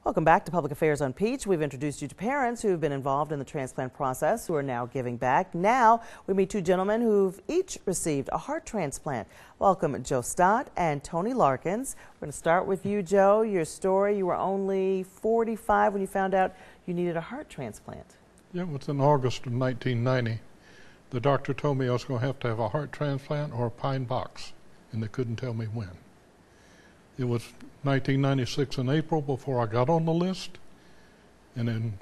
Welcome back to Public Affairs on Peach. We've introduced you to parents who've been involved in the transplant process who are now giving back. Now we meet two gentlemen who've each received a heart transplant. Welcome, Joe Stott and Tony Larkins. We're going to start with you, Joe. Your story, you were only 45 when you found out you needed a heart transplant. Yeah, it was in August of 1990. The doctor told me I was going to have a heart transplant or a pine box, and they couldn't tell me when. It was 1996 in April before I got on the list, and in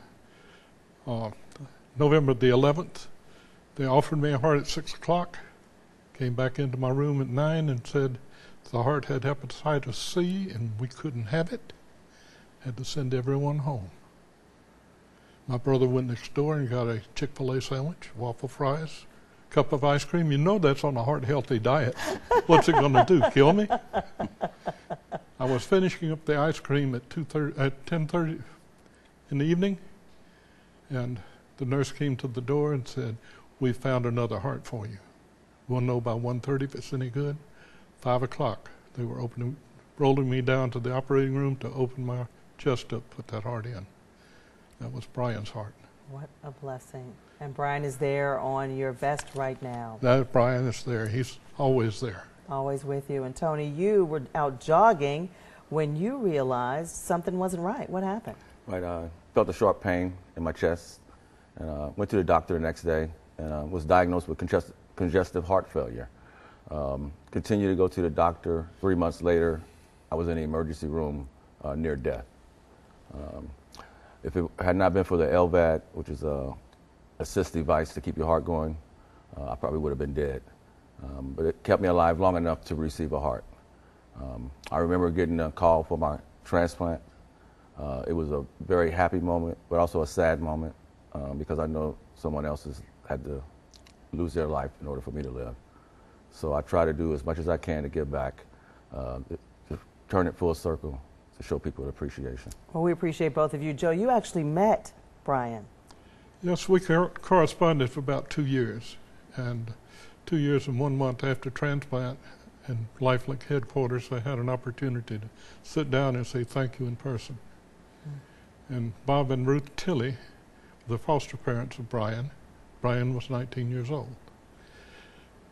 November the 11th, they offered me a heart at 6 o'clock, came back into my room at 9 and said the heart had hepatitis C and we couldn't have it, had to send everyone home. My brother went next door and got a Chick-fil-A sandwich, waffle fries, cup of ice cream. You know that's on a heart-healthy diet. What's it going to do, kill me? I was finishing up the ice cream at 10:30 in the evening, and the nurse came to the door and said, "We found another heart for you. We'll know by 1:30 if it's any good." 5 o'clock, they were rolling me down to the operating room to open my chest up, put that heart in. That was Brian's heart. What a blessing. And Brian is there on your vest right now. Brian is there. He's always there. Always with you. And Tony, you were out jogging when you realized something wasn't right. What happened? Right, I felt a sharp pain in my chest, and went to the doctor the next day, and was diagnosed with congestive heart failure. Continued to go to the doctor. 3 months later, I was in the emergency room near death. If it had not been for the LVAD, which is a assist device to keep your heart going, I probably would have been dead. But it kept me alive long enough to receive a heart. I remember getting a call for my transplant. It was a very happy moment, but also a sad moment because I know someone else has had to lose their life in order for me to live. So I try to do as much as I can to give back, to turn it full circle, to show people appreciation. Well, we appreciate both of you. Joe, you actually met Brian. Yes, we corresponded for about 2 years, and 2 years and 1 month after transplant in LifeLink headquarters, I had an opportunity to sit down and say thank you in person. And Bob and Ruth Tilley, the foster parents of Brian. Brian was 19 years old.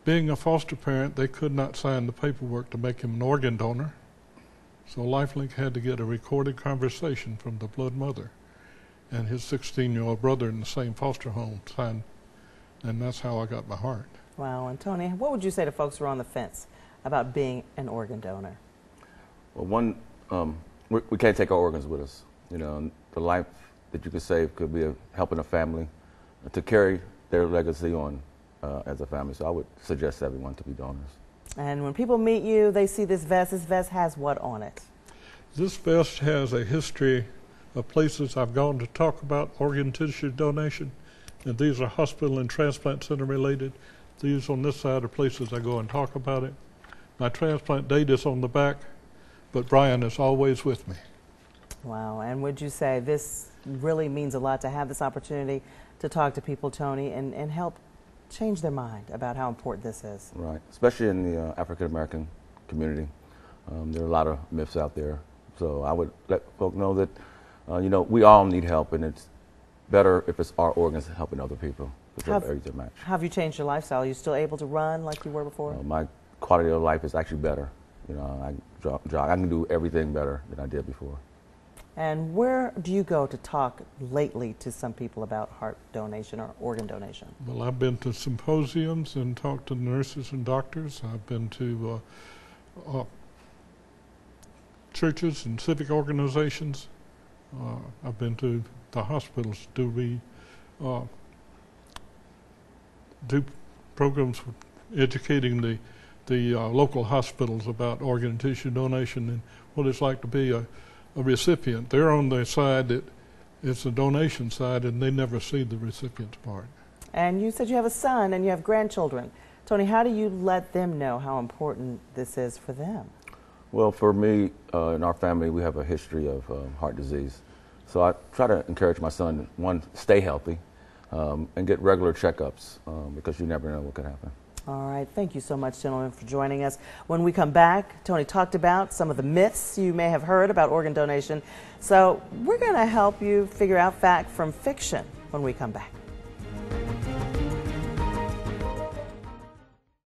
Being a foster parent, they could not sign the paperwork to make him an organ donor, so LifeLink had to get a recorded conversation from the blood mother and his 16-year-old brother in the same foster home signed, and that's how I got my heart. Wow. And Tony, what would you say to folks who are on the fence about being an organ donor? Well, one, we can't take our organs with us. You know, the life that you could save could be helping a family to carry their legacy on as a family. So I would suggest everyone to be donors. And when people meet you, they see this vest. This vest has what on it? This vest has a history of places I've gone to talk about organ tissue donation, and these are hospital and transplant center related. These on this side are places I go and talk about it. My transplant date is on the back, but Brian is always with me. Wow. And would you say this really means a lot to have this opportunity to talk to people, Tony, and help change their mind about how important this is? Right, especially in the African American community. There are a lot of myths out there. So I would let folk know that, you know, we all need help, and it's better if it's our organs helping other people. How have you changed your lifestyle? Are you still able to run like you were before? My quality of life is actually better. You know, I can do everything better than I did before. And where do you go to talk lately to some people about heart donation or organ donation? Well, I've been to symposiums and talked to nurses and doctors. I've been to churches and civic organizations. I've been to the hospitals. Do programs educating the local hospitals about organ and tissue donation and what it's like to be a recipient. They're on the side that it's the donation side, and they never see the recipient's part. And you said you have a son and you have grandchildren. Tony, how do you let them know how important this is for them? Well, for me, in our family, we have a history of heart disease. So I try to encourage my son, one, stay healthy, and get regular checkups because you never know what could happen. All right. Thank you so much, gentlemen, for joining us. When we come back, Tony talked about some of the myths you may have heard about organ donation. So we're going to help you figure out fact from fiction when we come back.